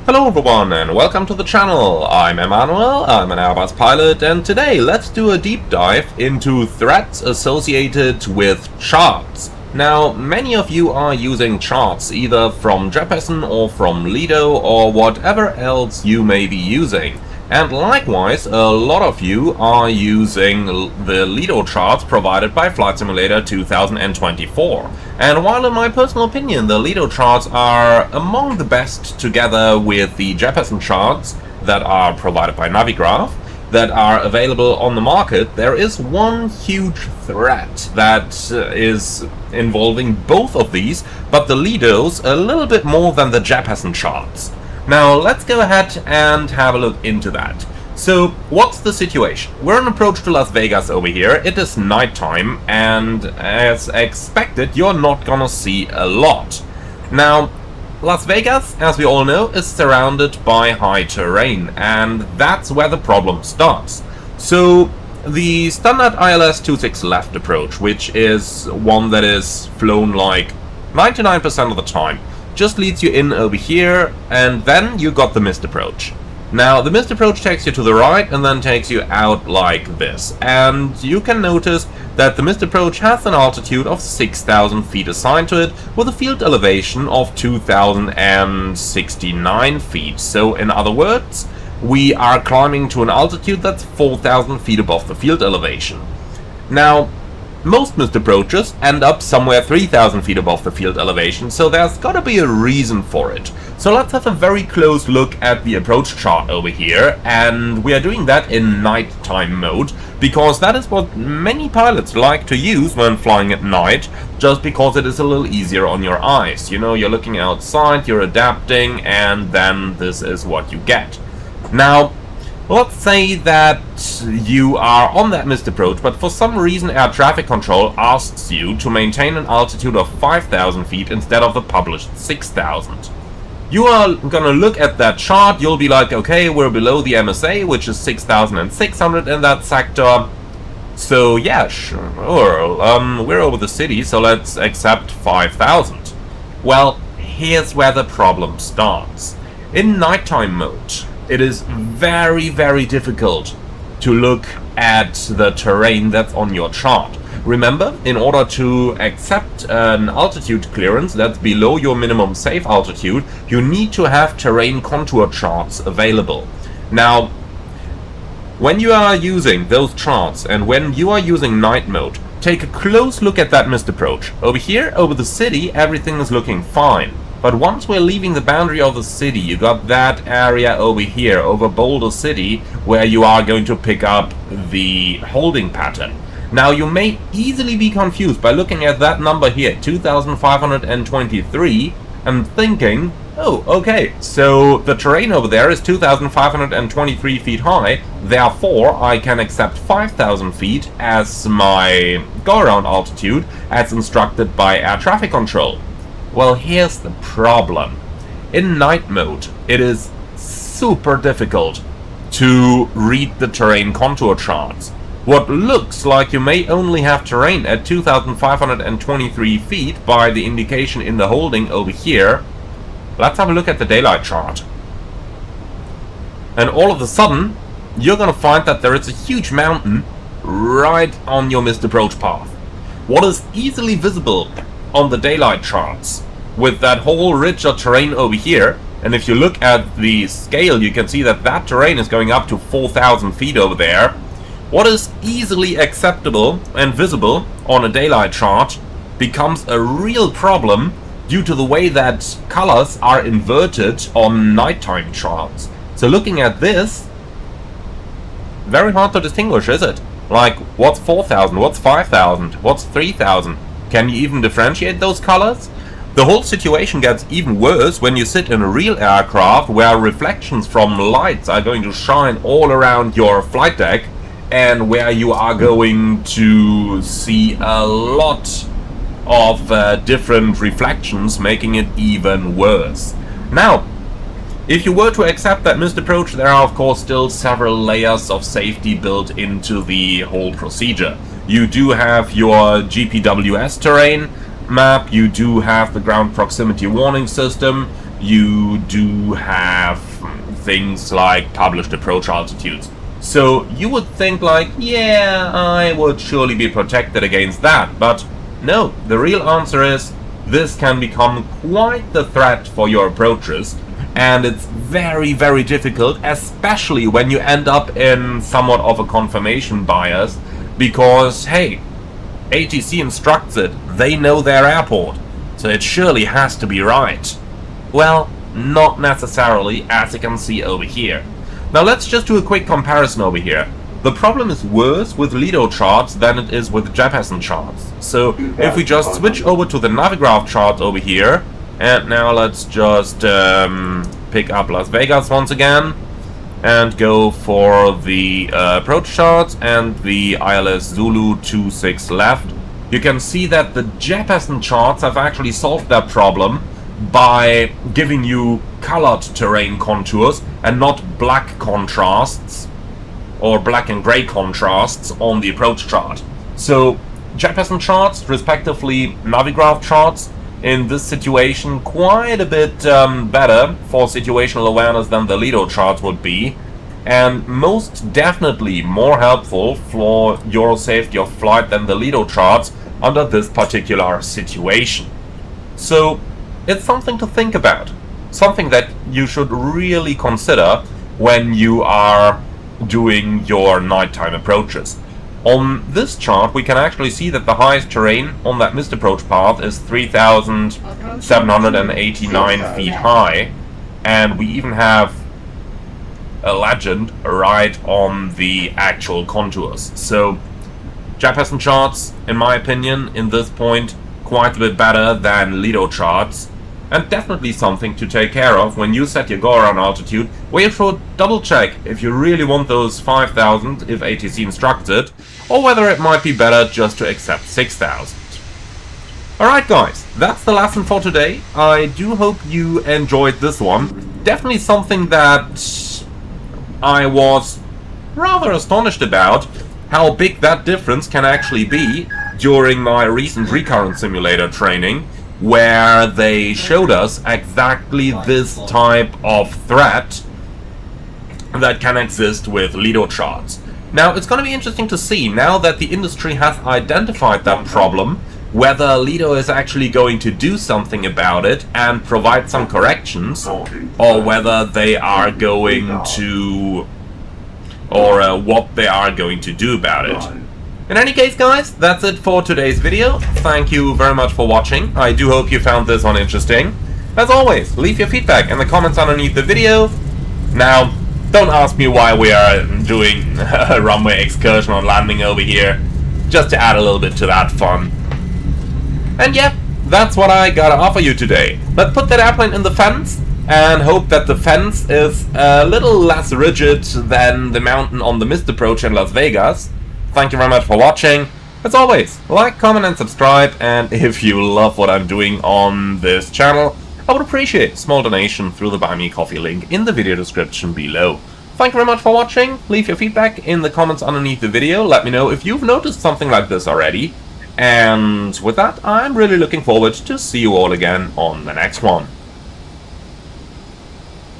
Hello everyone and welcome to the channel. I'm Emmanuel, I'm an Airbus pilot, and today let's do a deep dive into threats associated with charts. Now, many of you are using charts either from Jeppesen or from Lido or whatever else you may be using. And likewise, a lot of you are using the Lido charts provided by Flight Simulator 2024. And while in my personal opinion the Lido charts are among the best together with the Jeppesen charts that are provided by Navigraph, that are available on the market, there is one huge threat that is involving both of these, but the Lidos a little bit more than the Jeppesen charts. Now let's go ahead and have a look into that. So what's the situation? We're on approach to Las Vegas over here. It is nighttime, and as expected you're not gonna see a lot. Now Las Vegas, as we all know, is surrounded by high terrain, and that's where the problem starts. So the standard ILS-26 left approach, which is one that is flown like 99% of the time, just leads you in over here, and then you got the missed approach. Now the missed approach takes you to the right and then takes you out like this, and you can notice that the missed approach has an altitude of 6,000 feet assigned to it with a field elevation of 2,069 feet. So in other words, we are climbing to an altitude that's 4,000 feet above the field elevation. Now most missed approaches end up somewhere 3,000 feet above the field elevation, so there's gotta be a reason for it. So let's have a very close look at the approach chart over here, and we are doing that in nighttime mode, because that is what many pilots like to use when flying at night, just because it is a little easier on your eyes. You know, you're looking outside, you're adapting, and then this is what you get. Now, let's say that you are on that missed approach, but for some reason air traffic control asks you to maintain an altitude of 5,000 feet instead of the published 6,000. You are gonna look at that chart, you'll be like, okay, we're below the MSA, which is 6,600 in that sector. So yeah, sure, we're over the city, so let's accept 5,000. Well, here's where the problem starts. In nighttime mode, it is very, very difficult to look at the terrain that's on your chart. Remember, in order to accept an altitude clearance that's below your minimum safe altitude, you need to have terrain contour charts available. Now, when you are using those charts and when you are using night mode, take a close look at that missed approach. Over here, over the city, everything is looking fine. But once we're leaving the boundary of the city, you got that area over here, over Boulder City, where you are going to pick up the holding pattern. Now you may easily be confused by looking at that number here, 2,523, and thinking, oh, okay, so the terrain over there is 2,523 feet high, therefore I can accept 5,000 feet as my go-around altitude, as instructed by air traffic control. Well, here's the problem. In night mode, it is super difficult to read the terrain contour charts. What looks like you may only have terrain at 2,523 feet by the indication in the holding over here. Let's have a look at the daylight chart. And all of a sudden, you're gonna find that there is a huge mountain right on your missed approach path. What is easily visible on the daylight charts with that whole ridge of terrain over here, and if you look at the scale you can see that that terrain is going up to 4,000 feet over there. What is easily acceptable and visible on a daylight chart becomes a real problem due to the way that colors are inverted on nighttime charts. So looking at this, very hard to distinguish, is it? Like, what's 4,000, what's 5,000, what's 3,000? Can you even differentiate those colors? The whole situation gets even worse when you sit in a real aircraft where reflections from lights are going to shine all around your flight deck, and where you are going to see a lot of different reflections, making it even worse. Now, if you were to accept that missed approach, there are of course still several layers of safety built into the whole procedure. You do have your GPWS terrain map, you do have the ground proximity warning system, you do have things like published approach altitudes. So you would think like, yeah, I would surely be protected against that, but no, the real answer is this can become quite the threat for your approaches, and it's very, very difficult, especially when you end up in somewhat of a confirmation bias, because, hey, ATC instructs it, they know their airport, so it surely has to be right. Well, not necessarily, as you can see over here. Now let's just do a quick comparison over here. The problem is worse with Lido charts than it is with Jeppesen charts. So if we just switch over to the Navigraph chart over here, and now let's just pick up Las Vegas once again, and go for the approach chart and the ILS Zulu 26 left. You can see that the Jeppesen charts have actually solved that problem by giving you colored terrain contours and not black contrasts or black and gray contrasts on the approach chart. So Jeppesen charts, respectively Navigraph charts, in this situation quite a bit better for situational awareness than the Lido charts would be, and most definitely more helpful for your safety of flight than the Lido charts under this particular situation. So it's something to think about, something that you should really consider when you are doing your nighttime approaches. On this chart we can actually see that the highest terrain on that missed approach path is 3,789 feet high, and we even have a legend right on the actual contours. So Jeppesen charts, in my opinion, in this point, quite a bit better than Lido charts, and definitely something to take care of when you set your go-around altitude, where you should double check if you really want those 5,000 if ATC instructs it, or whether it might be better just to accept 6,000. Alright guys, that's the lesson for today. I do hope you enjoyed this one. Definitely something that I was rather astonished about, how big that difference can actually be during my recent recurrent simulator training, where they showed us exactly this type of threat that can exist with Lido charts. Now, it's going to be interesting to see, now that the industry has identified that problem, whether Lido is actually going to do something about it and provide some corrections, or whether they are going to, or what they are going to do about it. In any case guys, that's it for today's video. Thank you very much for watching. I do hope you found this one interesting. As always, leave your feedback in the comments underneath the video. Now, don't ask me why we are doing a runway excursion on landing over here, just to add a little bit to that fun. And yeah, that's what I gotta offer you today. Let's put that airplane in the fence and hope that the fence is a little less rigid than the mountain on the missed approach in Las Vegas. Thank you very much for watching. As always, like, comment and subscribe, and if you love what I'm doing on this channel, I would appreciate a small donation through the Buy Me Coffee link in the video description below. Thank you very much for watching. Leave your feedback in the comments underneath the video. Let me know if you've noticed something like this already. And with that, I'm really looking forward to see you all again on the next one.